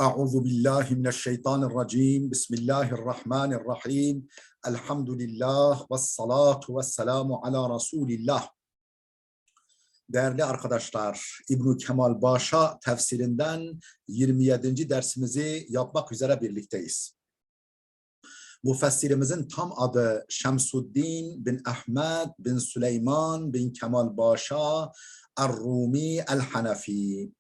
Euzu billahi mineşşeytanirracim. Bismillahirrahmanirrahim. Elhamdülillah ve salatu ve selamu ala Resulillah. Değerli arkadaşlar, İbn Kemal Başa tefsirinden 27. dersimizi yapmak üzere birlikteyiz. Müfessirimizin tam adı Şemsuddin bin Ahmed bin Süleyman bin Kemal Başa Er-Rumi El-Hanefi.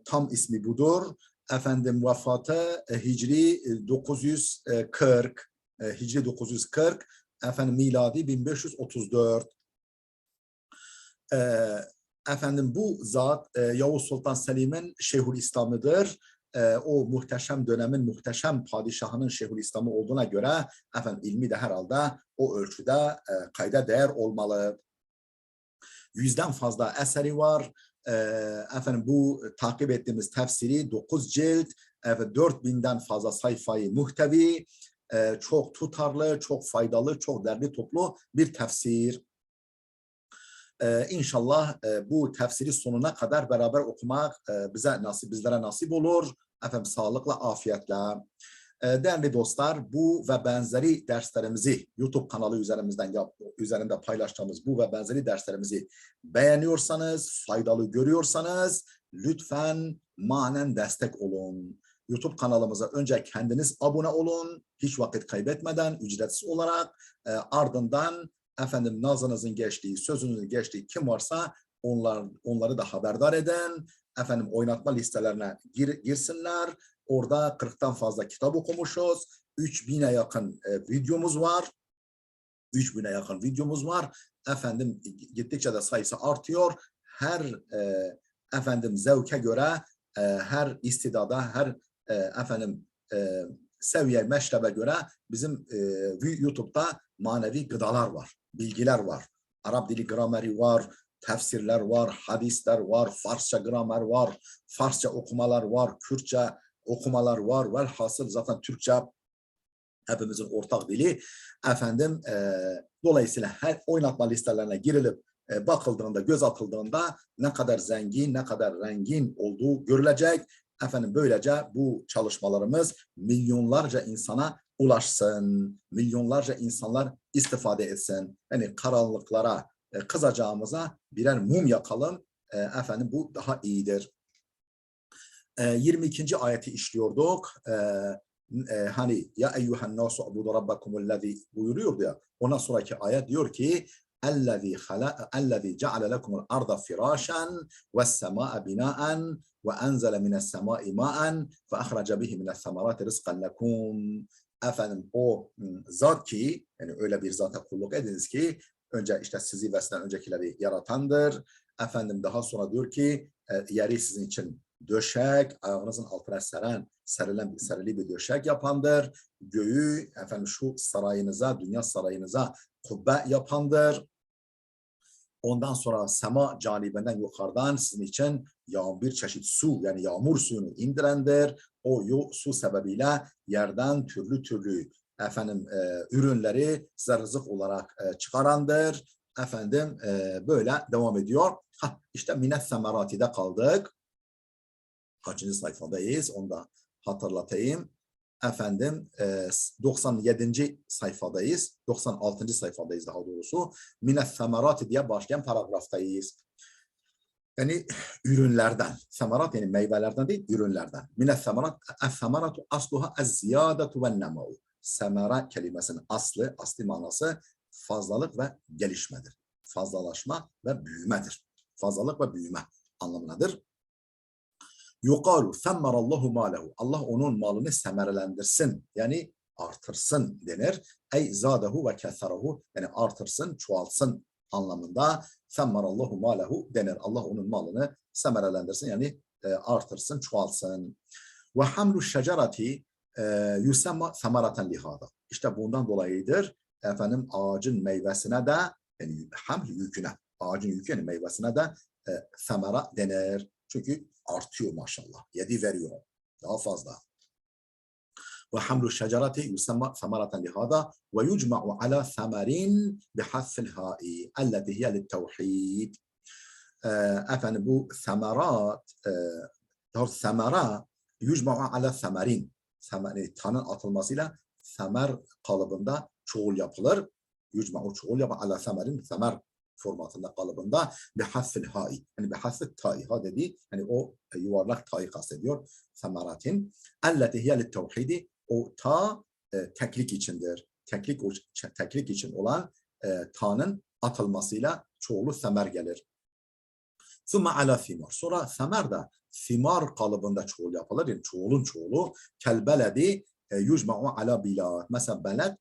Tam ismi budur. Efendim vefatı Hicri 940, Hicri 940, efendim miladi 1534. Efendim bu zat Yavuz Sultan Selim'in Şeyhülislam'ıdır. O muhteşem dönemin muhteşem padişahının Şeyhülislam'ı olduğuna göre efendim ilmi de herhalde o ölçüde kayda değer olmalı. 100'den fazla eseri var. Efendim bu takip ettiğimiz tefsiri 9 cilt, 4000'den fazla sayfayı muhtevi, çok tutarlı, çok faydalı, çok derli toplu bir tefsir. İnşallah bu tefsiri sonuna kadar beraber okumak bizlere nasip olur. Efendim sağlıkla, afiyetle. Değerli dostlar, bu ve benzeri derslerimizi YouTube kanalı üzerinde paylaştığımız bu ve benzeri derslerimizi beğeniyorsanız, faydalı görüyorsanız lütfen manen destek olun. YouTube kanalımıza önce kendiniz abone olun, hiç vakit kaybetmeden ücretsiz olarak, ardından efendim nazınızın geçtiği, sözünüzün geçtiği kim varsa onları da haberdar edin. Efendim oynatma listelerine girsinler. Orada 40'tan fazla kitap okumuşuz. 3000'e yakın videomuz var. 3000'e yakın videomuz var. Efendim gittikçe de sayısı artıyor. Her efendim zevke göre, her istidada, her efendim seviye, meşrebe göre bizim YouTube'da manevi gıdalar var, bilgiler var. Arap dili grameri var, tefsirler var, hadisler var, Farsça gramer var, Farsça okumalar var, Kürtçe okumalar var. Velhasıl zaten Türkçe hepimizin ortak dili. Efendim dolayısıyla her oynatma listelerine girilip bakıldığında, göz atıldığında ne kadar zengin, ne kadar rengin olduğu görülecek. Efendim böylece bu çalışmalarımız milyonlarca insana ulaşsın. Milyonlarca insanlar istifade etsin. Yani karanlıklara kızacağımıza birer mum yakalım. Efendim bu daha iyidir. 22. ayeti işliyorduk. Hani ya eyyuhen nasu ubudu rabbakumullezî buyuruyordu ya. Ondan sonraki ayet diyor ki ellezî ceale lekumul arda firâşen ve's-semâe binâen ve enzele mine's-semâi mâen fe ahrece bihi mine's-semerâti rizqan lekum. Efendim o zat ki, yani öyle bir zata kulluk ediniz ki önce işte sizi ve sizden öncekileri yaratandır. Efendim daha sonra diyor ki yeri sizin için döşek, ayağınızın altına serili bir döşek yapandır. Göğü efendim şu sarayınıza, dünya sarayınıza kubbe yapandır. Ondan sonra sema canibinden yukarıdan sizin için bir çeşit su, yani yağmur suyunu indirendir. O su sebebiyle yerden türlü efendim ürünleri size rızık olarak çıkarandır. Efendim böyle devam ediyor. İşte minet semerati'de kaldık. Kaçıncı sayfadayız? Onu da hatırlatayım. Efendim 97. sayfadayız. 96. sayfadayız daha doğrusu. Minet semerati diye başlayan paragraftayız. Yani ürünlerden. Semerat yani meyvelerden değil, ürünlerden. Minet semerat, es-semeratu asluha ez-ziyadetu ve'n-nemâ'u. Semera kelimesinin asli manası fazlalık ve gelişmedir. Fazlalaşma ve büyümedir. Fazlalık ve büyüme anlamındadır. Yuqalu semmerallahu malehu. Allah onun malını semerelendirsin. Yani artırsın denir. Ey zadehu ve keserahu. Yani artırsın, çoğalsın anlamında. Semmerallahu malehu denir. Allah onun malını semerelendirsin. Yani artırsın, çoğalsın. Ve hamlu şecerati yusemma semeraten lihada. İşte bundan dolayıdır. Efendim ağacın meyvesine de, yani haml yüküne, ağacın yükü yani meyvesine de semera denir. Çünkü artıyor maşallah. Yedi veriyor. Daha fazla. Ve hamlu şecerati yusemma semereten lihada ve yucma'u ala semerin bihaffil ha'i elleti hiye littevhid. Efendim bu semerat semera Yücma'u ala semerin. Tanın atılmasıyla semer kalıbında çoğul yapılır. Yücma'u çoğul yapılır ala semerin, semer formatında kalıbında bihasfil ha'i. Yani bihasfil ta'i. Ha dedi. Yani o yuvarlak ta'i kastediyor. Semeratin. Elleti hiye tevhidi. O ta teklik içindir. Teklik için olan ta'nın atılmasıyla çoğulu semer gelir. Sümme ala thimar. Sonra semer de thimar kalıbında çoğul yapılır. Yani çoğulun çoğulu. Kel beledi yücma'u ala bilad. Mesela beled,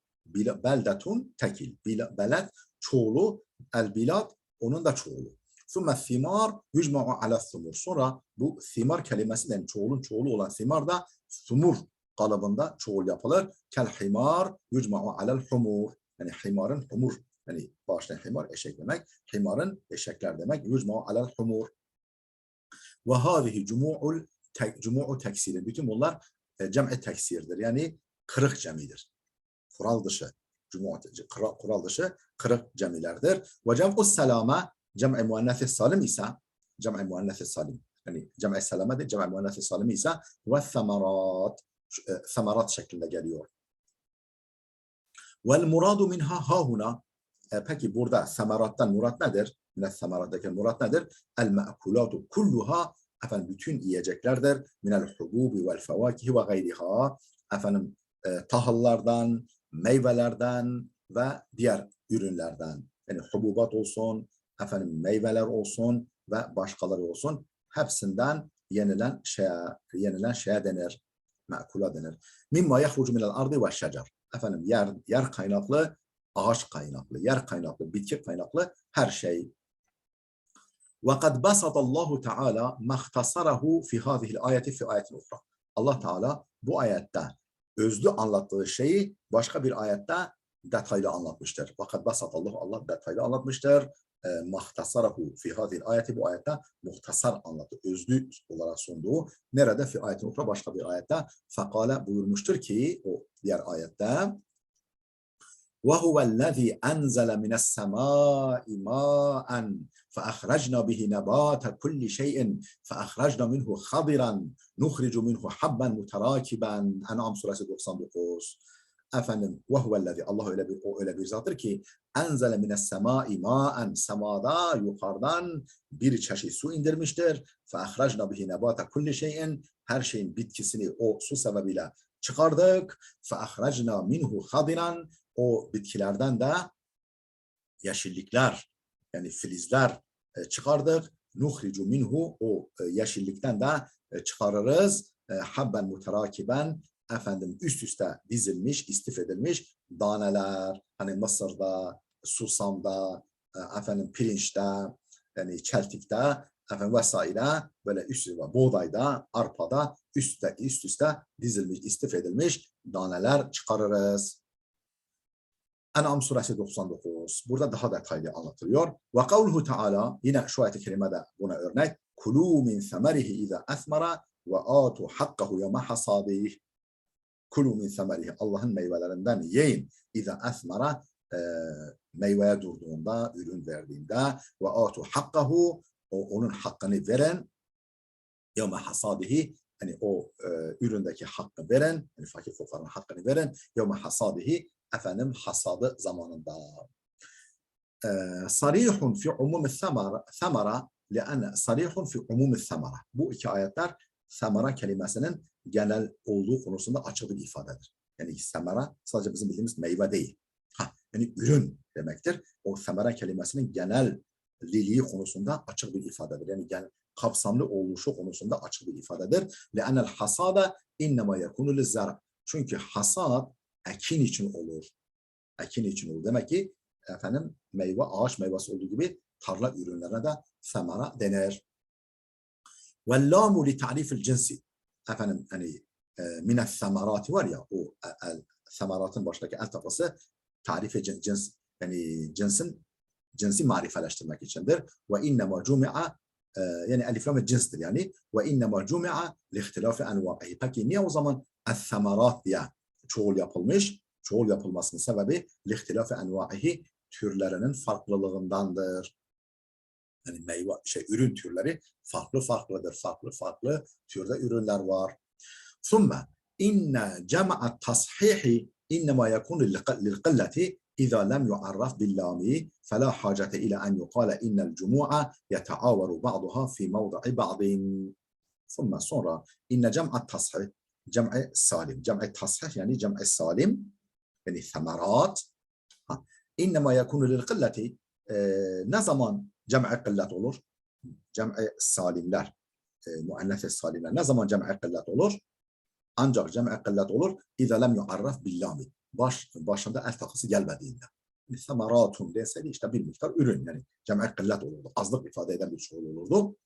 beldetun tekil. Beled çoğulu, el bilad onun da çoğulu. Sümme thimar yücma'u ala thumur. Sonra bu thimar kelimesinden çoğulun çoğulu olan thimar da thumur kalıbında çoğul yapılır. Kel himar yücma'u alel humur. Yani himarın humur. Yani başlayan himar eşek demek. Himarın eşekler demek. Yücma'u alel humur. Ve hâzihi cumu'u teksirin. Bütün bunlar cem'i teksirdir. Yani kırık cemidir. Kural dışı. Kural dışı kırık cemilerdir. Ve cem'u selama cem'i muannesi salim ise cem'i muannesi salim. Yani cem'i selama de cem'i muannesi salim ise ve semerat şeklinde geliyor. Vel muradu minha hahuna. Peki burada semerattan murat nedir? Minel semerattaki murat nedir? El me'kulatu kulluha, efendim bütün yiyeceklerdir. Minel hububi vel fevakihi ve gayriha, efendim tahıllardan, meyvelerden ve diğer ürünlerden. Yani hububat olsun, efendim meyveler olsun ve başkaları olsun. Hepsinden yenilen şeye denir. Me'kula denir. Mimma yahrucu minel ardı ve şecer. Efendim yer kaynaklı, ağaç kaynaklı, yer kaynaklı, bitki kaynaklı her şey. وَقَدْ بَسَطَ اللّٰهُ تَعَالَى مَخْتَصَرَهُ فِي هَذِهِ الْآيَةِ فِي آيَةٍ اُخْرَى. Allah Teala bu ayette özlü anlattığı şeyi başka bir ayette detaylı anlatmıştır. وَقَدْ بَسَطَ اللّٰهُ, Allah detaylı anlatmıştır. مَخْتَصَرَهُ فِي هَذِهِ الْآيَةِ, bu ayette muhtasar anlattı, özlü olarak sunduğu. Nerede? Fi ayetin ukhra, başka bir ayette. Fekale buyurmuştur ki o diğer ayette وَهُوَ الَّذ۪ي أَنْزَلَ مِنَ السَّمَاءِ مَاءً فَأَخْرَجْنَا بِهِ نَبَاتَ كُلِّ شَيْءٍ فَأَخْرَجْنَا مِنْهُ خَضِرًا نُخْرِجُ مِنْهُ حَبًّا مُتَرَاكِبًا. En'am suresi 99. Efendim وَهُوَ Allah öyle bir zattır ki اَنْزَلَ مِنَ السَّمَاءِ مَاءً, semada yukarıdan bir çeşit su indirmiştir. فَأَخْرَجْنَا بِهِ نَبَاتَ كُلِّ شَيْءٍ, her şeyin bitkisini o su sebebiyle çıkardık. فَأَخْرَجْنَا مِنْهُ خَضِرًا, o bitkilerden de yeşillikler, yani filizler çıkardık. Nuhricu minhu, o yeşillikten de çıkarırız. Habben muterakiben, efendim üst üste dizilmiş, istif edilmiş daneler. Hani Mısır'da, Susam'da, efendim pirinçte, yani çeltikte, efendim vesaire, böyle üst üste, buğdayda, arpada üst üste dizilmiş, istif edilmiş daneler çıkarırız. En'am suresi 99. Burada daha detaylı anlatılıyor. Ve kavluhu Teala, yine şu ayet-i kerimede buna örnek. Kulu min semerihi iza esmara ve atu hakkahu yevme hasadih. Kulu min semerihi, Allah'ın meyvelerinden yiyin. İza esmara, meyveye durduğunda, ürün verdiğinde, ve atu hakkahu, onun hakkını veren, yevme hasadihi, yani o üründeki hakkı veren, yani fakir fukaranın hakkını veren, yevme hasadihi, efendim hasadı zamanında. Sarihun fi umumi semara le'enne sarihun fi umumi semara. Bu iki ayetler semara kelimesinin genel olduğu konusunda açık bir ifadedir. Yani semara sadece bizim bildiğimiz meyve değil. Yani ürün demektir. O semara kelimesinin genelliliği konusunda açık bir ifadedir. Yani kapsamlı oluşu konusunda açık bir ifadedir. Le'ennel hasada innema yekunu lizzara. Çünkü hasad ekin için olur. Ekin için olur. Demek ki efendim meyve, ağaç meyvesi olduğu gibi tarla ürünlerine de semara denir. Vellamu li ta'rifil cinsi. Efendim hani mine's semarati var ya, o semaratın baştaki el tafası tarife cins, yani cinsi marifeleştirmek içindir. Ve innema cumi'a, yani elif lam cinstir yani. Ve innema cumi'a li ihtilafi enva'ihi. Peki niye o zaman es-semarat diye çoğul yapılmış? Çoğul yapılmasının sebebi lihtilafi enva'ihi, türlerinin farklılığındandır. Yani ürün türleri farklıdır. Farklı türde ürünler var. ثم إن جمع التصحيح إنما يكون للقلة إذا لم يعرف باللام فلا حاجة إلى أن يقال إن الجموع يتعاور بعضها في موضع بعض. ثم sonra إن جمع التصحيح جمع السالم. جمع التصحيح يعني جمع السالم يعني ثمرات. إنما يكون للقلة ne zaman cem'i kıllet olur? Cem'i salimler, muannef-i salimler ne zaman cem'i kıllet olur? Ancak cem'i kıllet olur. İza lem yuarraf billami. Başında el takısı gelmediğinde. Semaratun deseydi işte bir miktar ürün yani cem'i kıllet olurdu. Azlık ifade eden bir şey olurdu.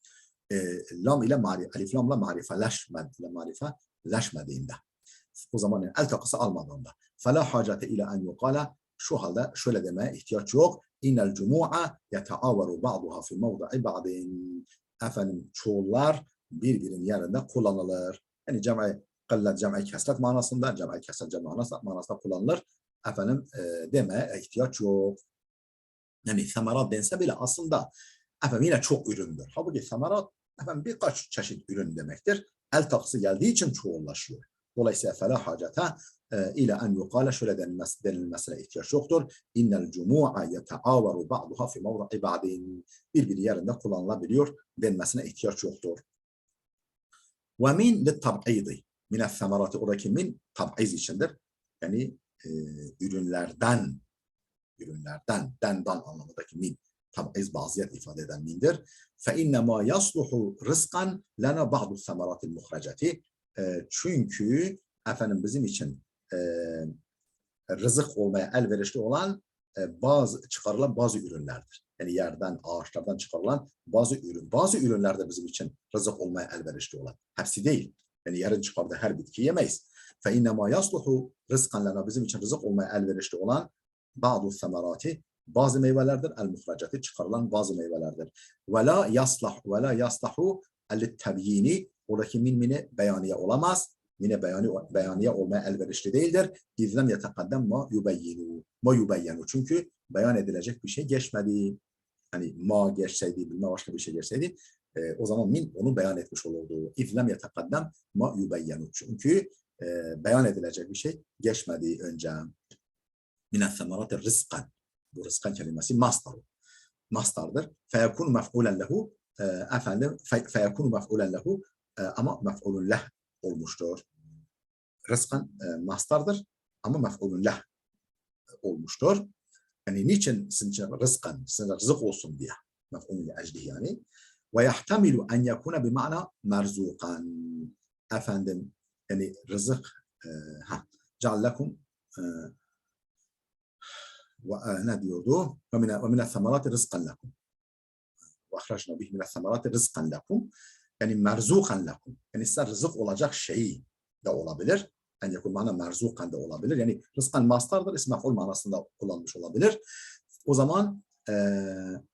Lam ile alif lamla marifeleşmediğinde. O zaman yani el takısı almadığında. Fela hacete ile en yukala. Şu halde şöyle demeye ihtiyaç yok. İnnel cumu'a yeteavaru ba'duha fi mevda'i ba'din. Efendim çoğullar birbirinin yerinde kullanılır. Yani cem'i kıllet, cem'i kesret manasında, cem'i kesret cem'i manasında kullanılır. Efendim demeye ihtiyaç yok. Yani semerat dense bile aslında efendim yine çok üründür. Halbuki semerat efendim birkaç çeşit ürün demektir. El takısı geldiği için çoğullaşıyor. Dolayısıyla fela hacete ile en yukale şöyle denilmesine ihtiyaç yoktur. İnnel cumu'a yeteavaru ba'duha fi mevda'i ba'din. Birbiri yerinde kullanılabiliyor denmesine ihtiyaç yoktur. Ve min littab'idi. Minel semerati oradaki min tab'iz içindir. Yani ürünlerden, dendan anlamındaki min. Tab'iz baziyet ifade eden mindir. Fe innema yasluhu rızkan lana ba'du semeratil muhracati. Çünkü efendim bizim için rızık olmaya elverişli olan çıkarılan bazı ürünlerdir. Yani yerden, ağaçlardan çıkarılan bazı ürünler de bizim için rızık olmaya elverişli olan. Hepsi değil. Yani yerin çıkardığı her bitkiyi yemeyiz. فَاِنَّمَا يَصْلُحُ رِزْقًا لَنَا bizim için rızık olmaya elverişli olan bazı semerati, bazı meyvelerdir. El-muhracati çıkarılan bazı meyvelerdir. وَلَا يَصْلَحُ el-tebyini oradaki mini beyaniye olamaz. Yine beyaniye olmaya elverişli değildir. İzlem yetekaddem ma yubeyyenu. Çünkü beyan edilecek bir şey geçmedi. Hani ma geçseydi, bilmem başka bir şey geçseydi, o zaman min onu beyan etmiş olurdu. İzlem yetekaddem ma yubeyyenu. Çünkü beyan edilecek bir şey geçmedi önce. Minet semerati rızkan. Bu rızkan kelimesi mastardır. Feyekunu mef'ulen lehu. Feyekunu mef'ulen lehu. Ama mef'ulun leh olmuştur. Rızkan mastardır ama mef'ulun leh olmuştur. Yani niçin sizin için rızkan, sizin rızık olsun diye. Mef'ulun eclihi yani. Ve yahtamilu en yekune bima'na merzukan. Efendim yani rızık ceallekum ne diyordu? Ve mine semerati rızkan lekum. Ve ahrajna bihi mine semerati rızkan lekum. Yani merzukan lekum. Yani size rızık olacak şeyi de olabilir. Yani yakın mana merzukan da olabilir. Yani rızkan mastardır. İsmi mef'ul manasında kullanmış olabilir. O zaman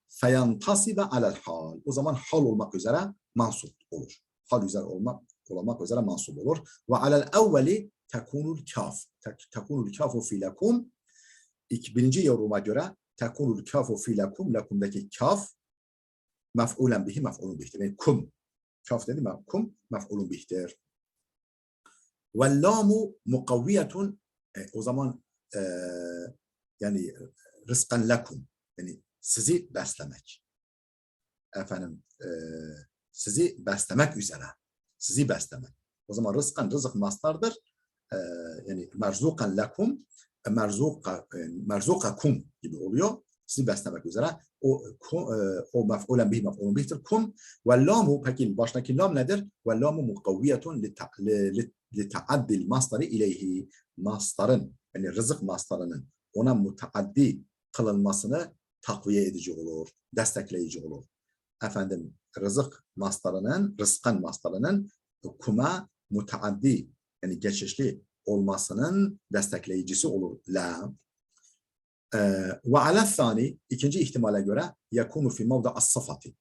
feyantasibe alel hal. O zaman hal olmak üzere mansup olur. Hal üzere olmak üzere mansup olur. Ve alel evveli tekunul kaf. Tekunul kafu fi lekum. Birinci yoruma göre tekunul kafu fi lekum. Lekum'daki kaf mef'ulen bihi mef'ulun bihtir. Yani kum. Kaf dedi mi? Kum mef'ulun bihtir. Vellamu mukavviyetun. O zaman yani rızkan lekum. Yani sizi beslemek. Efendim sizi beslemek üzere. Sizi beslemek. O zaman rızkan rızık mastardır. Yani merzukan lekum merzukakum gibi oluyor. Sizi beslemek üzere. O mef'ulen bihi mef'ulun bihtir. Kum ve lamu peki baştaki lam nedir? Ve lamu mukavviyetun li ta'addil mastarı ileyhi. Mastarın yani rızık mastarının ona mutaaddi kılınmasını takviye edici olur. Destekleyici olur. Efendim rızkan mastarının kuma mutaaddi yani geçişli olmasının destekleyicisi olur. La. Ve alel-thani ikinci ihtimale göre yakunu fi mevda's sıfati.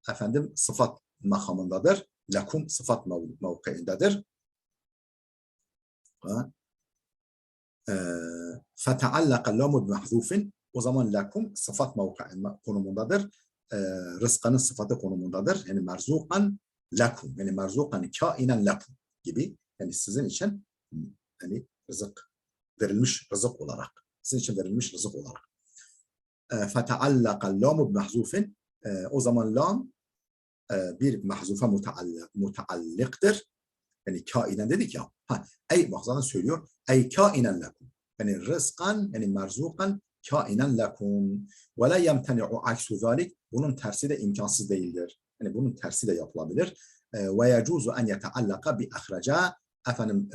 Efendim sıfat makamındadır. Lakum sıfat mevkiindedir. Feteallaka lamu mahzufin. O zaman lakum sıfat konumundadır. Rızkanın sıfatı konumundadır. Yani merzukan lakum. Yani merzukan kainen lakum gibi Yani sizin için yani rızık verilmiş rızık olarak. Sizin için verilmiş rızık olarak. فَتَعَلَّقَ اللَّامُ بِمَحْزُوفٍ o zaman lam bir mahzufa mutaallıktır. Yani kainen dedik ya. Ey bazen söylüyor. Ey kainen lekum. Yani rızkan yani merzukan kainen lekum. Ve la yemteni'u aksu zalik. Bunun tersi de imkansız değildir. Yani bunun tersi de yapılabilir. Ve yecuzu en yeteallaka bi ahraca efendim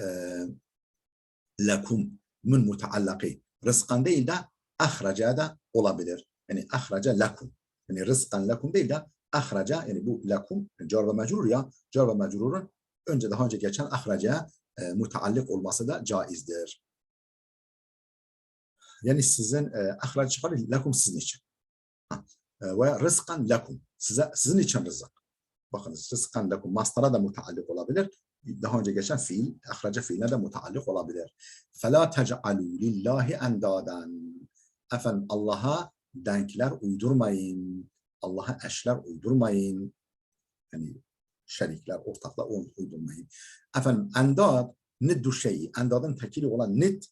lekum min mutaallaki. Rızkan değil de ahraca da olabilir. Yani ahraca lekum. Yani rızkan lekum değil de ahraca yani bu lekum car ve mecrur ya car ve mecrurun daha önce geçen ahraca mutaallık olması da caizdir. Yani sizin ahrac çıkar lekum sizin için. Ve rızkan lekum sizin için rızık. Bakınız rızkan lekum mastara da mutaallık olabilir. Daha önce geçen fiil, ahraca fiiline de mutaallık olabilir. فَلَا تَجْعَلُوا لِلّٰهِ اَنْدَادًا Efendim Allah'a denkler uydurmayın. Allah'a eşler uydurmayın. Yani şerikler, ortaklar uydurmayın. Efendim endad, niddu şeyi. Endadın tekili olan nid,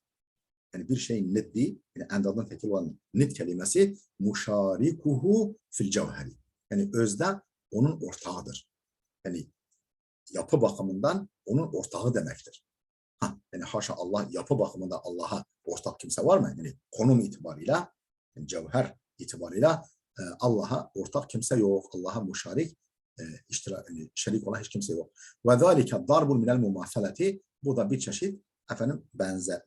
yani bir şeyin niddi, yani endadın tekili olan nid kelimesi muşarikuhu fil cevheri. Yani özde onun ortağıdır. Yani yapı bakımından onun ortağı demektir. Yani haşa Allah yapı bakımında Allah'a ortak kimse var mı? Yani konum itibarıyla, yani cevher itibarıyla Allah'a ortak kimse yok. Allah'a muşarik, yani şerik olan hiç kimse yok. Ve zâlike darbul minel mumâseleti bu da bir çeşit efendim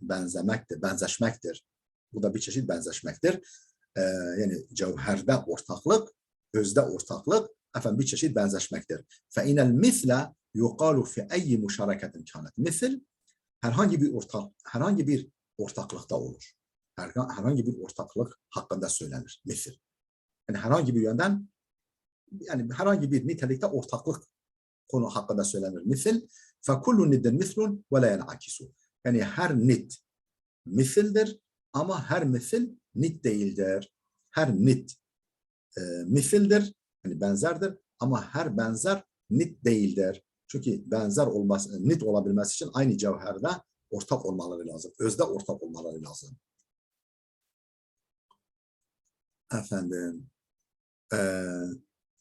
benzemektir, benzeşmektir. Bu da bir çeşit benzeşmektir. Yani cevherde ortaklık, özde ortaklık efendim bir çeşit benzeşmektir. Fe inel misle yuqalu fi ayyi muşareketin kânet. Misl herhangi bir ortaklıkta olur. Herhangi bir ortaklık hakkında söylenir. Misl. Yani herhangi bir yönden yani herhangi bir nitelikte ortaklık konu hakkında söylenir. Misl فَكُلُّ نِدٍ مِثْلٌ وَلَا يَنْعَكِسُ Yani her nit misildir ama her misil nit değildir. Her nit misildir, yani benzerdir ama her benzer nit değildir. Çünkü benzer olması, nit olabilmesi için aynı cevherde ortak olmaları lazım. Özde ortak olmaları lazım. Efendim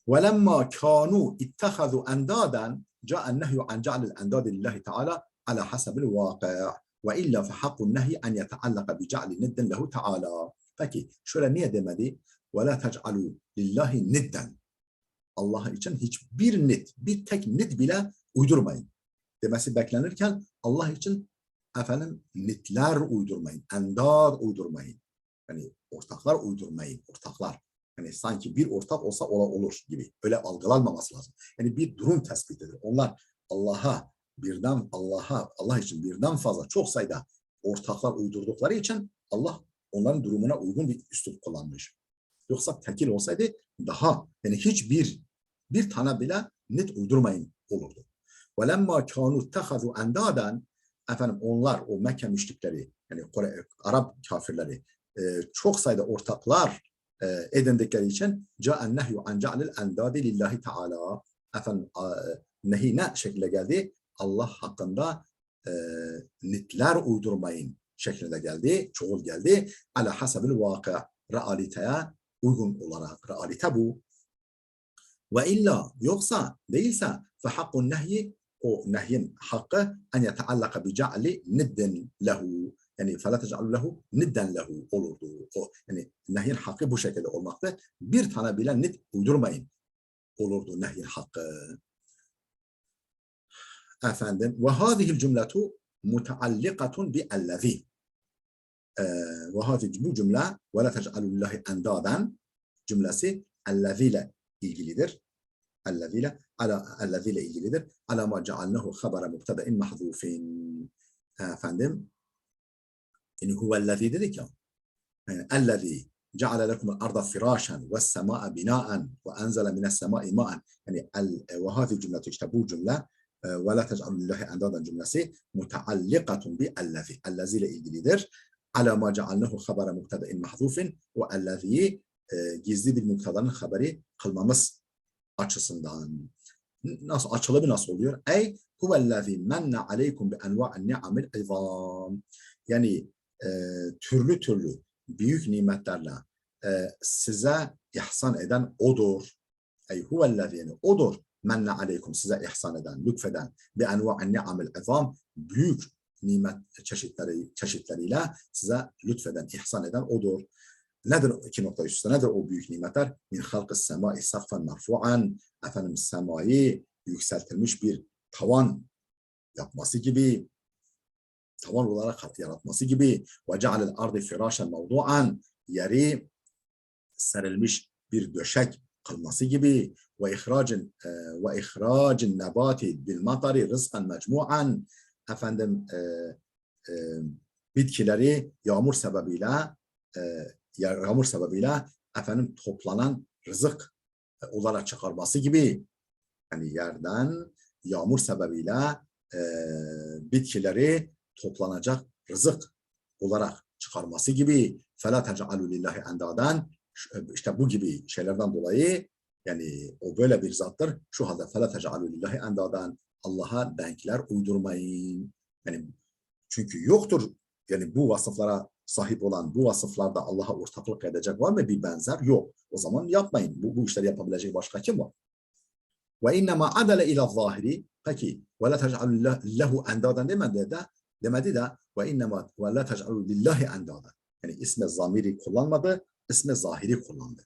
وَلَمَّا كَانُوا اتَّخَذُوا اَنْدَادًا جاء النهي عن جعل الأنداد لله تعالى على حسب الواقع وإلا فحق النهي أن يتعلق بجعل ند له تعالى. Peki şöyle niye demedi? وَلَا تَجْعَلُوا لِلّٰهِ نِدًّا Allah için hiçbir nit, bir tek nit bile uydurmayın demesi beklenirken Allah için efendim nitler uydurmayın, endad uydurmayın. Yani ortaklar uydurmayın, ortaklar. Yani sanki bir ortak olsa olur gibi. Öyle algılanmaması lazım. Yani bir durum tespitidir. Onlar Allah için birden fazla çok sayıda ortaklar uydurdukları için Allah onların durumuna uygun bir üslup kullanmış. Yoksa tekil olsaydı daha yani bir tane bile net uydurmayın olurdu. وَلَمَّا كَانُوا اتَّخَذُوا اَنْدَادًا Efendim onlar o Mekke müşrikleri yani Arap kafirleri çok sayıda ortaklar edindikleri için جَاءَ النَّهْيُ عَنْ جَعْلِ الْاَنْدَادِ لِلّٰهِ تَعَالَى Efendim nehi ne şekilde geldi? Allah hakkında nitler uydurmayın şeklinde geldi, çoğul geldi. Ala hasabil vakı realiteye uygun olarak realite bu. Ve illa yoksa değilse fe hakkun nehyi o nehyin hakkı en yeteallaka bi ca'li niddin lehu yani fe la tec'alu lehu nidden lehu olurdu. O, yani nehyin hakkı bu şekilde olmakta. Bir tane bile nid uydurmayın olurdu nehyin hakkı. Efendim ve hâzihil cümletu mutaallikatun bi ellezî ve hâzihi bu cümle ve la tec'alu lillahi endâden cümlesi ellezî ile ilgilidir. Ellezîle ilgilidir. Ala ma cealnahu habara mubteda'in mahzufin. Efendim yani huvellezî dedik ya. Ellezî ceale lekumul arda firâşen ve semâe binâen ve enzele mines semâi mâen. Yani ve hâzihi cümletu işte bu cümle ve la tec'alu lillahi endâden cümlesi mutaallikatun bi ellezî. Ellezî ile ilgilidir. Ala ma cealnahu habara mubteda'in mahzufin ve ellezî gizli bir mubtedanın haberi kılmamız açısından. nasıl açılımı nasıl oluyor? Ey huvellezî menne aleykum bi enva'in ni'amil izam. Yani türlü türlü büyük nimetlerle size ihsan eden odur. Ey huvellezî, yani odur. Menne aleykum, size ihsan eden, lütfeden bi enva'in ni'amil izam, büyük nimet çeşitleriyle size lütfeden, ihsan eden odur. Nedir, iki nokta üstte, nedir o büyük nimetler? Min halkı semai sakfen merfu'an, efendim semayı yükseltilmiş bir tavan yapması gibi, tavan olarak yaratması gibi, ve cealel ardı firâşen mevdu'an, yeri serilmiş bir döşek kılması gibi, ve ihracin nebati bil matari rızkan mecmu'an, efendim e, bitkileri yağmur sebebiyle efendim toplanan rızık olarak çıkarması gibi, yani yerden yağmur sebebiyle e, bitkileri toplanacak rızık olarak çıkarması gibi, فَلَا تَجْعَلُوا لِلّٰهِ اَنْدَادًا, işte bu gibi şeylerden dolayı, yani o böyle bir zattır. Şu halde فَلَا تَجْعَلُوا لِلّٰهِ اَنْدَادًا, Allah'a denkler uydurmayın. Yani çünkü yoktur, yani bu vasıflara sahip olan, bu vasıflarda Allah'a ortaklık edecek var mı bir benzer? Yok. O zaman yapmayın. Bu işleri yapabilecek başka kim var? Ve innema adale ila zahiri. Peki ve la tec'alu lehu endadan demedi de ve innema ve la tec'alu lillahi endadan. Yani isme zamiri kullanmadı, isme zahiri kullandı.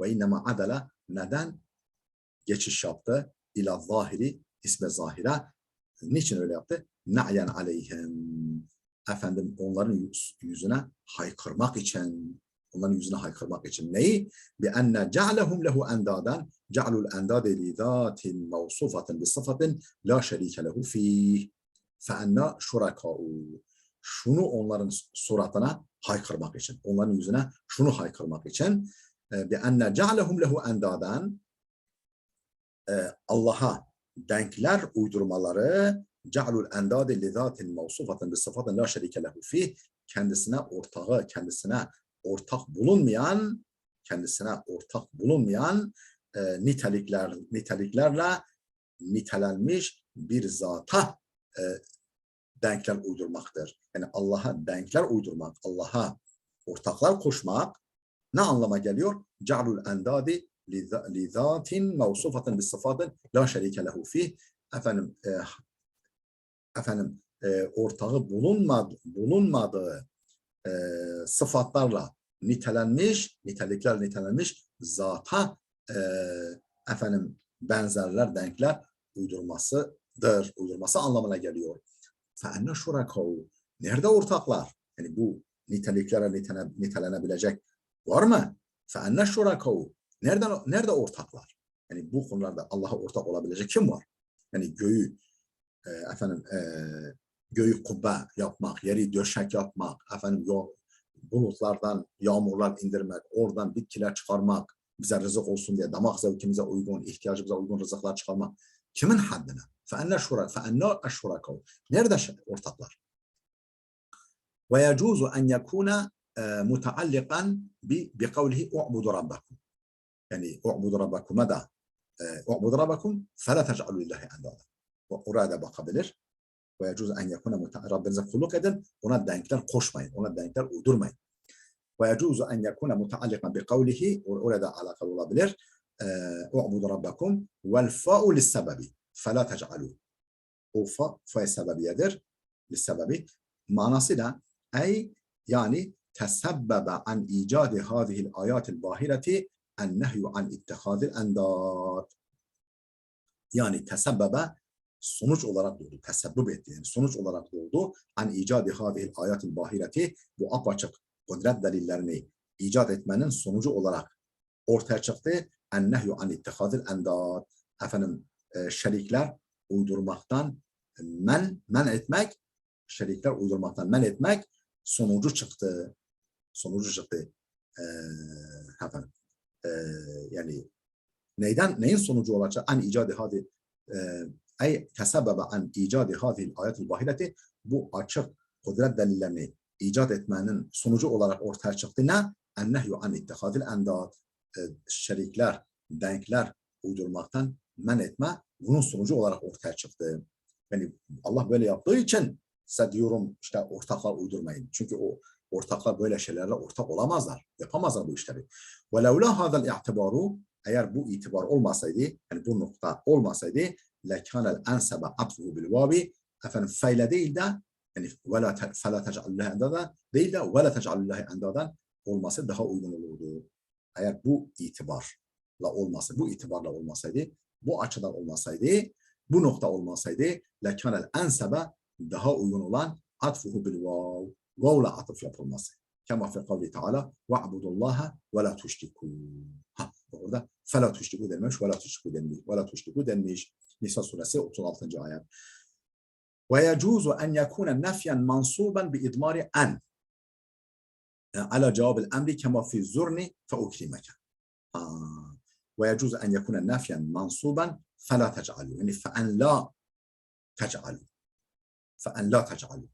Ve innema adale, neden geçiş yaptı? İla zahiri, isme zahire. Niçin öyle yaptı? Na'yen aleyhim. Efendim onların yüzüne haykırmak için. Onların yüzüne haykırmak için. Neyi? Bi enne ce'lehum lehu endadan, ce'lul endade li zatin mevsufatin bi sıfatin la şerike lehu fih. Fe enne şurakâ'u. Şunu onların suratına haykırmak için. Onların yüzüne şunu haykırmak için. Bi enne ce'lehum lehu endadan, Allah'a denkler uydurmaları, ce'lul endâde li zâtin mevsufatin bi sıfatin la şerike lehu fih, kendisine ortak bulunmayan niteliklerle nitelenmiş bir zata denkler uydurmaktır. Yani Allah'a denkler uydurmak, Allah'a ortaklar koşmak ne anlama geliyor? Ce'lul endâdi li zâtin mevsufatin bi sıfatin la şerike lehu fih. Efendim ortağı bulunmadığı sıfatlarla nitelikler nitelenmiş zata benzerler, denkler uydurması anlamına geliyor. فَاَنَّ شُرَكَوْا, nerede ortaklar? Yani bu niteliklere nitelenebilecek var mı? فَاَنَّ شُرَكَوْا, nerede ortaklar? Yani bu konularda Allah'a ortak olabilecek kim var? Yani göğü kubbe yapmak, yeri döşek yapmak, bulutlardan yağmurlar indirmek, oradan bitkiler çıkarmak, bize rızık olsun diye, damak zevkimize uygun, ihtiyacımıza uygun rızıklar çıkarmak. Kimin haddine? فَاَنَّ الشُّرَكَوْا, nerede ortaklar? وَيَجُوزُ أَنْ يَكُونَ مُتَعَلِّقًا بِقَوْلِهِ اُعْبُدُ رَبَّكُمْ. Yani اُعْبُدُ رَبَّكُم'a da اُعْبُدُ رَبَّكُمْ فَلَا تَجْعَلُوا لِلّٰهِ اَنْدَادًا. Oraya da bakabilir. وَيَجُوزُ أَنْ يَكُونَ Rabbinize kulluk edin, ona denkler koşmayın, ona denkler uydurmayın. وَيَجُوزُ أَنْ يَكُونَ مُتَعَلِّقًا بِقَوْلِهِ, orada alakalı olabilir. اُعْبُدُ رَبَّكُمْ وَالْفَاءُ لِلسَّبَبِ فَلَا تَجْعَلُوا. O fa sebebiyedir. Lissebebi. Manası da yani tesebbebe an icadi hâzihil âyâtil bâhireti ennehyu an ittihâzil endâd. Yani tesebbebe sonuç olarak doğdu. Tesebbüp etti. Yani sonuç olarak doğdu. An icadi hâzihil âyâtil bâhireti, bu apaçık kudret delillerini icat etmenin sonucu olarak ortaya çıktı. Ennehyu an ittihâzil endâd. Şerikler uydurmaktan men etmek, şerikler uydurmaktan men etmek sonucu çıktı. Yani neyin sonucu olacak? An icadi hadi tesebbebe an icadi hadil ayetil bahireti, bu açık kudret delillerini icat etmenin sonucu olarak ortaya çıktı. Ne? Ennehyu an ittihadil endad. Şerikler, denkler uydurmaktan men etme bunun sonucu olarak ortaya çıktı. Yani Allah böyle yaptığı için size diyorum işte ortaklar uydurmayın. Çünkü o ortaklar böyle şeylerle ortak olamazlar. Yapamazlar bu işleri. وَلَوْلَا هَذَا الْاِعْتِبَارُ Eğer bu itibar olmasaydı, yani bu nokta olmasaydı لَكَانَ الْاَنْسَبَ عَطْفُهُ بِالْوَابِ Efendim feyle değil de yani فَلَا تَجْعَلُ اللّٰهِ اَنْدَادًا değil de وَلَا تَجْعَلُ اللّٰهِ اَنْدَادًا olması daha uygun olurdu. Eğer bu itibarla olmasaydı, bu açıdan olmasaydı, bu nokta olmasaydı لَكَانَ الْاَنْسَبَ daha uygun olan atfuhu bil vav. Vav'la atıf yapılması. Kema fi kavli Teala ve'budullaha ve la tuşriku. Orada fe la tuşriku denmiş, ve la tuşriku denmiş. Ve la tuşriku denmiş. Nisa suresi 36. ayet. Ve yecuzu en yekune nefyen mansuben bi idmari en. Ala cevabil emri kema fi zurni fe ukrimeke. Ve yecuzu en yekune nefyen mansuben fe la tec'alu. Yani fe en la tec'alu. فَاَنْ لَا تَجْعَلُوا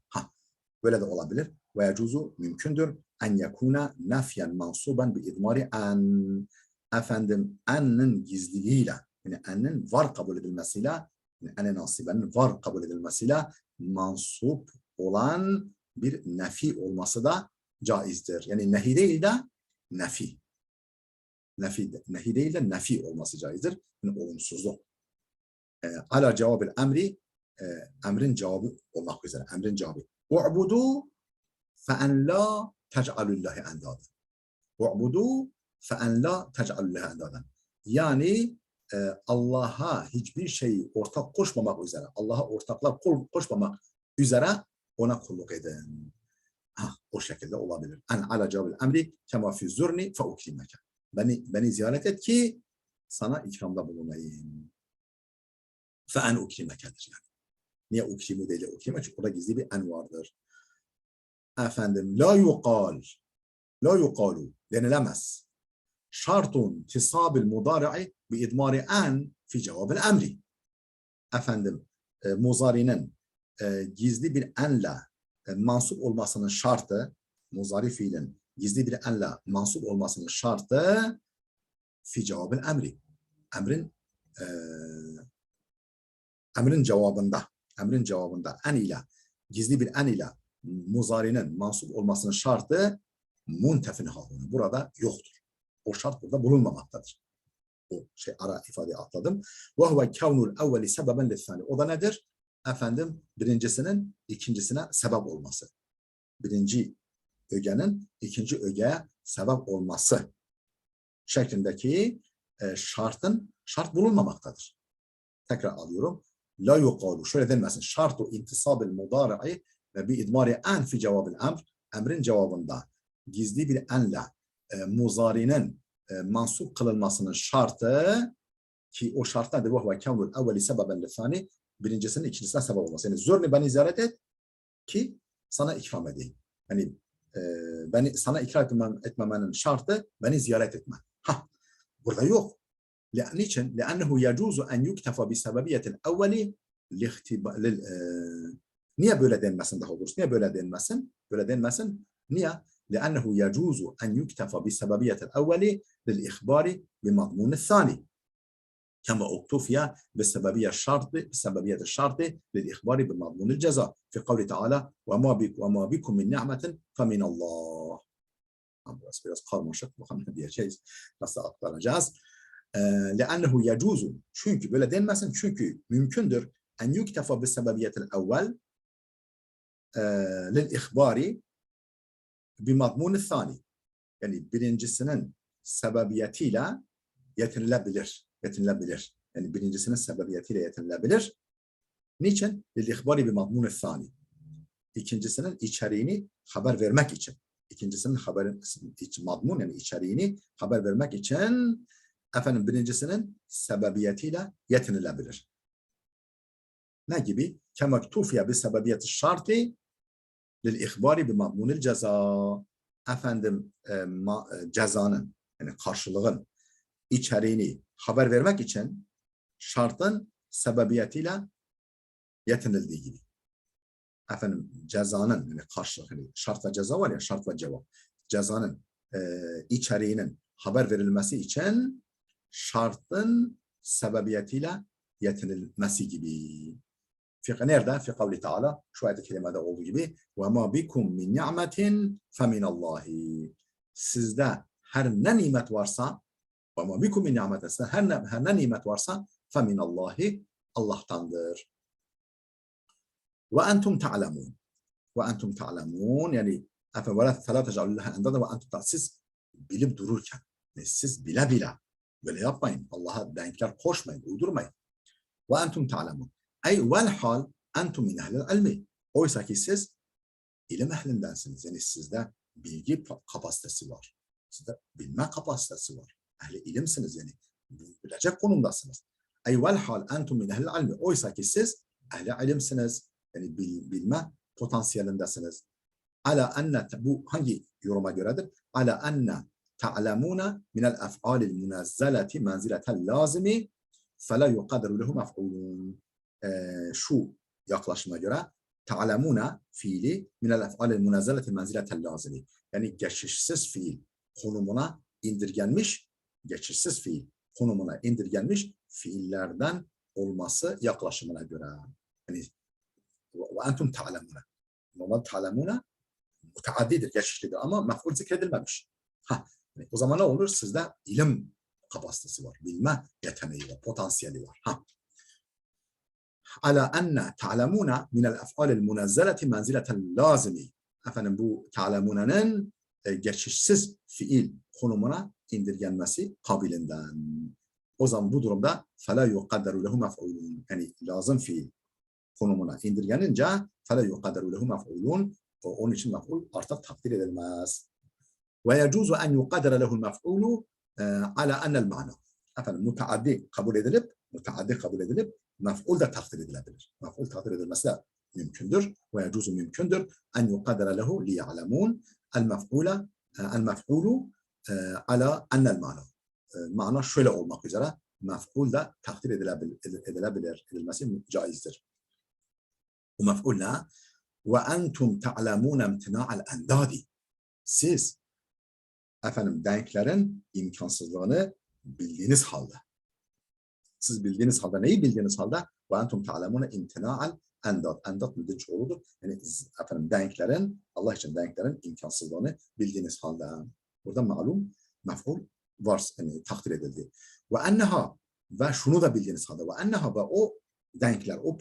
Böyle de olabilir. Ve yecuzu mümkündür. En yekuna nafyen mansuben bi idmari en. Efendim en'in gizliliğiyle, yani en'in var kabul edilmesiyle, yani en nasibenin var kabul edilmesiyle mansup olan bir nefi olması da caizdir. Yani nehi değil de nefi. Nehi değil de nefi olması caizdir. Yani olumsuzluk. Ala cevabil emri emrin cevabı olmak üzere. Emrin cevabı. U'budu fe'en la tec'alullahi endaden. U'budu fe'en la tec'alullahi endaden. Yani Allah'a hiçbir şeyi ortak koşmamak üzere, Allah'a ortaklar koşmamak üzere ona kulluk edin. O şekilde olabilir. En ala cevabil emri kema fi zurni fe ukrimeke. Beni ziyaret et ki sana ikramda bulunayım. Fe'en ukrimekedir yani. Niye ukrimu değil ukrime? Çünkü orada gizli bir en vardır. Efendim, la yuqalu denilemez. Şartun tisabil mudari'i bi idmari en fi cevabil emri. Efendim, muzarinin gizli bir enle mansup olmasının şartı, muzari fiilin gizli bir enle mansup olmasının şartı fi cevabil emri. Emrin cevabında en ile gizli bir en ile muzarinin mansup olmasının şartı muntefin halini burada yoktur. O şart burada bulunmamaktadır. O ara ifadeyi atladım. Ve huve kevnul evveli sebeben lithani. O da nedir? Efendim birincisinin ikincisine sebep olması. Birinci ögenin ikinci ögeye sebep olması şeklindeki şart bulunmamaktadır. Tekrar alıyorum. La yuqalu. Şöyle denmesin. Şartu intisabil mudari'i ve bi idmari en fi cevabil emr. Emrin cevabında gizli bir enle muzarinin mansup kılınmasının şartı ki o şart nedir? Ve huve kevnul evveli sebeben lithani. Birincisinin ikincisine sebep olması. Yani zürni beni ziyaret et ki sana ikram edeyim. Yani sana ikram etmemenin şartı beni ziyaret etme. Burada yok. Niçin? لأنه يجوز أن يكتفى بسببية الأول niye böyle denmesin daha doğrusu? Niye böyle denmesin? Böyle denmesin. Niye? لأنه يجوز أن يكتفى بسببية الأول للإخبار بمضمون الثاني كما اكتفي بسببية الشرط للإخبار بمضمون الجزاء في قول تعالى وما بكم من نعمة فمن الله. Biraz karmaşık bu diyeceğiz. Nasıl aktaracağız? لأنه يجوز çünkü böyle denmesin çünkü mümkündür en yuktefa bi sebebiyetil evvel lil ihbari bi madmun thani yani birincisinin sebebiyetiyle yetinilebilir. Yani birincisinin sebebiyetiyle yetinilebilir. Niçin? Lil ihbari bi madmun thani. İkincisinin içeriğini haber vermek için. İkincisinin madmun yani içeriğini haber vermek için efendim birincisinin sebebiyetiyle yetinilebilir. Ne gibi? Kemektufiye bi sebebiyeti şartı lil ihbari bi madmunil ceza. Efendim cezanın yani karşılığın içeriğini haber vermek için şartın sebebiyetiyle yetinildiği gibi. Efendim cezanın yani karşılığı yani şart ve ceza var ya şart ve cevap. Cezanın içeriğinin haber verilmesi için şartın sebebiyetiyle yetinilmesi gibi. Nerede? Fi kavli Teala, şu ayet-i kerimede olduğu gibi وَمَا بِكُمْ مِنْ نِعْمَةٍ فَمِنَ اللّٰهِ. Sizde her ne nimet varsa وَمَا بِكُمْ مِنْ نِعْمَةٍ, sizde her ne nimet varsa فَمِنَ اللّٰهِ, Allah'tandır. وَاَنْتُمْ تَعْلَمُونَ. وَاَنْتُمْ تَعْلَمُونَ yani فَلَا تَجْعَلُوا اللّٰهَ اَنْدَادًا وَاَنْتُمْ, siz bilip dururken, siz bile bile böyle yapmayın. Allah'a denkler koşmayın, uydurmayın. وَاَنْتُمْ تَعْلَمُونَ. Ey vel hal entum min ehlil ilmi. Oysa ki siz ilim ehlindensiniz. Yani sizde bilgi kapasitesi var. Sizde bilme kapasitesi var. Ehli ilimsiniz yani. Bilecek konumdasınız. Ey vel hal entum min ehlil ilmi. Oysa ki siz ehli ilimsiniz. Yani bilme potansiyelindesiniz. Ala enne, bu hangi yoruma göredir? Ala enne ta'lemuna minel ef'alil munazzeleti menziletel lazimi fela yuqadru lehu mef'ulun. Şu yaklaşıma göre ta'lemuna fiili minel ef'alil munazzeleti menziletel lazimi. Yani geçişsiz fiil konumuna indirgenmiş, geçişsiz fiil konumuna indirgenmiş fiillerden olması yaklaşımına göre. Yani ve entum ta'lemuna. Normal ta'lemuna müteaddidir, geçişlidir ama mef'ul zikredilmemiş. Yani o zaman ne olur? Sizde ilim kapasitesi var, bilme yeteneği var, potansiyeli var. Ala enne ta'lemuna minel ef'alil munazzeleti menziletel lazimi. Efendim bu ta'lemuna'nın geçişsiz fiil konumuna indirgenmesi kabilinden. O zaman bu durumda fela yuqaddaru lehu mef'ulun. Yani lazım fiil konumuna indirgenince fela yuqaddaru lehu mef'ulun. Onun için mef'ul artık takdir edilmez. Ve yecuzu en yuqaddara lehu'l mef'ulu ala enel ma'na. Efendim müteaddi kabul edilip mef'ul da takdir edilebilir. Mef'ul takdir edilmesi de mümkündür. Ve yecuzu mümkündür en yuqaddara lehu liya'lemun el mef'ulu ala enel ma'na. Mana şöyle olmak üzere mef'ul da takdir edilmesi caizdir. Bu mef'ul ne? Ve entum ta'lemun imtina'al endadi. Siz efendim denklerin imkansızlığını bildiğiniz halde. Siz bildiğiniz halde, neyi bildiğiniz halde? Ve entum ta'lemun imtina'al endad. Endad müdür çoğuludur. Yani efendim denklerin, Allah için denklerin imkansızlığını bildiğiniz halde. Burada malum mef'ul var, yani takdir edildi. Ve enneha, ve şunu da bildiğiniz halde. Ve enneha, ve o denkler, o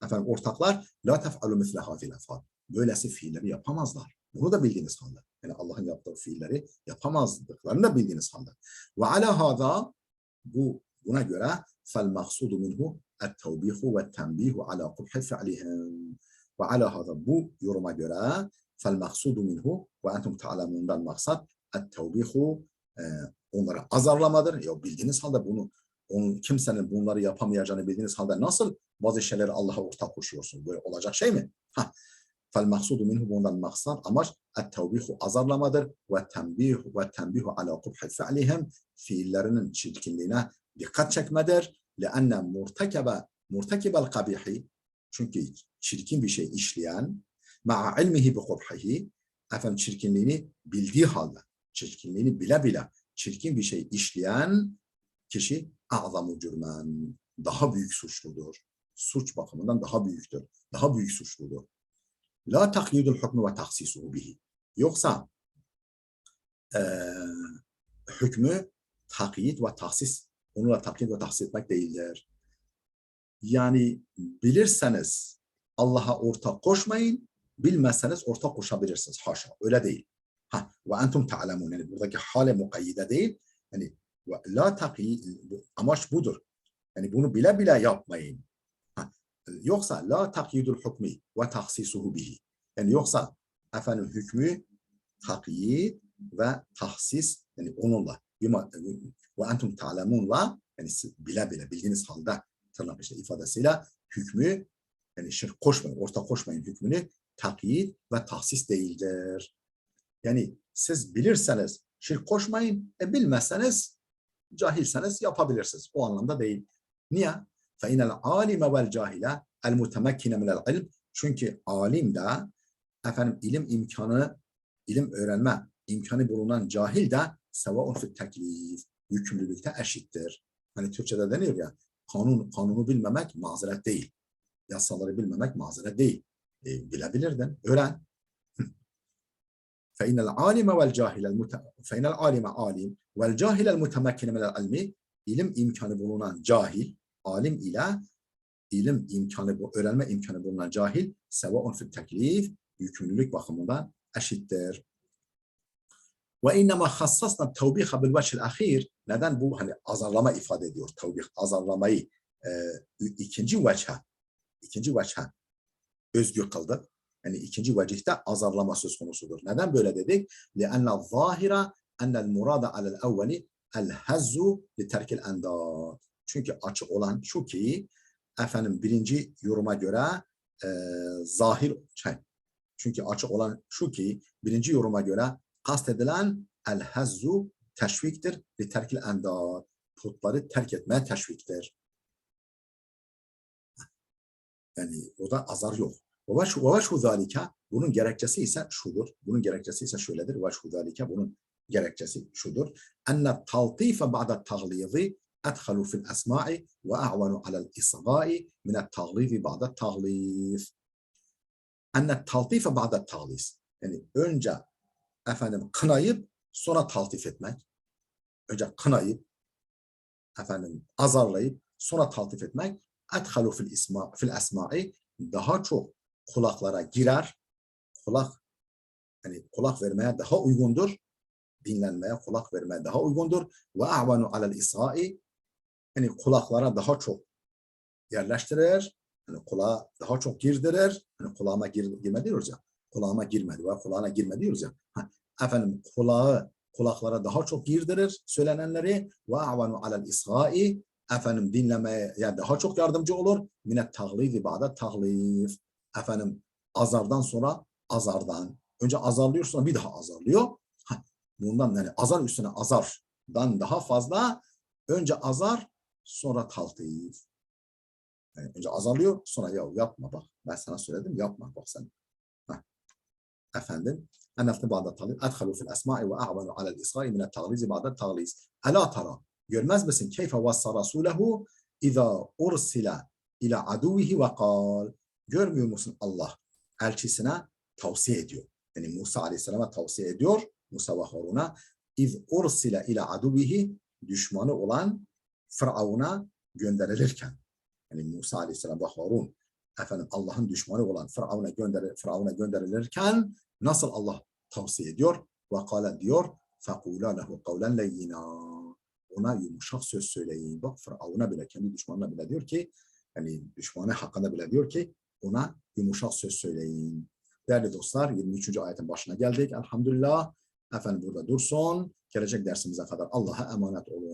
efendim ortaklar la tef'alu misle hazil ef'al. Böylesi fiilleri yapamazlar. Bunu da bildiğiniz halde. Yani Allah'ın yaptığı fiilleri yapamazdıklarını da bildiğiniz halde. Ve ala hâzâ, buna göre fel maksudu minhu et-tevbihu ve tenbihu ala kubhi fi'lihim. Ve ala hâzâ, bu yoruma göre fel maksudu minhu ve entum ta'lemundan maksat et-tevbihu, onları azarlamadır. Ya bildiğiniz halde kimsenin bunları yapamayacağını bildiğiniz halde nasıl bazı şeyleri Allah'a ortak koşuyorsun? Böyle olacak şey mi? Fel maksudu minhu, bundan maksat, amaç et-tevbihu, azarlamadır ve tenbihu ala kubhi fi'lihim, fiillerinin çirkinliğine dikkat çekmedir. Le'enne murtekibel kabihi, çünkü çirkin bir şey işleyen, ma'a ilmihi bi kubhihi, efendim çirkinliğini bildiği halde, çirkinliğini bile bile çirkin bir şey işleyen kişi a'zamu cürmen, daha büyük suçludur. Suç bakımından daha büyüktür. Daha büyük suçludur. La takyidul hukmu ve taksisuhu bihi. Yoksa hükmü takyid ve tahsis, onunla takyid ve tahsis etmek değildir. Yani bilirseniz Allah'a ortak koşmayın, bilmezseniz ortak koşabilirsiniz. Haşa, öyle değil. Ve entum ta'lemun, yani buradaki hale mukayyide değil. Yani la takyid, amaç budur. Yani bunu bile bile yapmayın. Yoksa la takyidul hukmi ve tahsisuhu bihi. Yani yoksa efendim hükmü takyid ve tahsis, yani onunla ve entum ta'lemunla, yani bile bile bildiğiniz halde tırnak işte ifadesiyle hükmü, yani şirk koşmayın, ortak koşmayın hükmünü takyid ve tahsis değildir. Yani siz bilirseniz şirk koşmayın, bilmezseniz, cahilseniz yapabilirsiniz. O anlamda değil. Niye? فَاِنَ الْعَالِمَ وَالْجَاهِلَ الْمُتَمَكِّنَ مِنَ الْعِلْمِ. Çünkü alim de, efendim ilim öğrenme imkanı bulunan cahil de sevaun fit teklif, yükümlülükte eşittir. Hani Türkçe'de deniyor ya, kanunu bilmemek mazeret değil. Yasaları bilmemek mazeret değil. Bilebilirdin, öğren. فإن العالم والجاهل فإن العالم عالم والجاهل المتمكن من العلم ilim imkanı bulunan cahil, alim ile ilim imkanı, öğrenme imkanı bulunan cahil, sevaun fil teklif, yükümlülük bakımından eşittir. Ve innema hassasna tevbiha bil veçhil ahir, neden bu hani azarlama ifade ediyor, tevbih, azarlamayı ikinci veçhe özgür kıldık. Yani ikinci vecihte azarlama söz konusudur. Neden böyle dedik? لِأَنَّ الظَّاهِرَ أَنَّ الْمُرَادَ عَلَى الْاَوَّلِ الْهَزُّ لِتَرْكِ الْاَنْدَادِ. Çünkü açık olan şu ki, efendim birinci yoruma göre çünkü açık olan şu ki, birinci yoruma göre kastedilen el-hazzu teşviktir, لِتَرْكِ الْاَنْدَادِ. Putları terk etmeye teşviktir. Yani o da azar yok. وَوَشْهُ ذَٰلِكَ, bunun gerekçesi ise şudur. Bunun gerekçesi ise şöyledir. وَوَشْهُ ذَٰلِكَ, bunun gerekçesi şudur. اَنَّ التَّلْطِيفَ بَعْدَ التَّغْلِيظِ اَدْخَلُ فِي الْأَسْمَاءِ وَاَعْوَنُ عَلَى الْإِصْغَاءِ مِنَ التَّغْلِيظِ بَعْدَ التَّغْلِيظِ. اَنَّ التَّلْطِيفَ بَعْدَ التَّغْلِيظِ, yani önce efendim kınayıp sonra taltif etmek. Önce kınayıp efendim azarlayıp sonra taltif etmek. اَدْخَلُ فِي الْأَسْمَاءِ, daha çok kulaklara girer. Kulak vermeye daha uygundur. Dinlenmeye, kulak vermeye daha uygundur. Ve a'vanu alel israi, yani kulaklara daha çok yerleştirir. Yani kulağa daha çok girdirir. Hani kulağıma girme diyoruz ya. Kulağıma girmedi veya kulağına girme diyoruz ya. Efendim kulaklara daha çok girdirir söylenenleri. Ve a'vanu alel israi, efendim dinlemeye yani daha çok yardımcı olur. Minet taglizi ba'da tagliz. Efendim azardan sonra azardan. Önce azarlıyor, sonra bir daha azarlıyor. Bundan yani azar üstüne azardan daha fazla. Önce azar, sonra taltif. Yani önce azarlıyor, sonra ya yapma bak. Ben sana söyledim, yapma bak sen. Efendim. Enefte ba'da talif. Edhalu fil esma'i ve a'vanu alel isra'i minet taglizi ba'da tagliz. Ela tara. Görmez misin? Keyfe vassa rasulehu iza ursila ila aduvihi ve kal. Görmüyor musun Allah elçisine tavsiye ediyor. Yani Musa Aleyhisselam'a tavsiye ediyor. Musa ve Harun'a iz ursila ila aduvihi, düşmanı olan Firavun'a gönderilirken, yani Musa Aleyhisselam ve Harun efendim Allah'ın düşmanı olan Firavun'a gönderilirken nasıl Allah tavsiye ediyor? Ve kâle diyor فَقُولَا لَهُ قَوْلًا لَيِّنًا, ona yumuşak söz söyleyin. Bak Firavun'a bile, kendi düşmanına bile diyor ki, yani düşmanı hakkında bile diyor ki ona yumuşak söz söyleyin. Değerli dostlar, 23. ayetin başına geldik. Elhamdülillah. Efendim burada dursun. Gelecek dersimize kadar Allah'a emanet olun.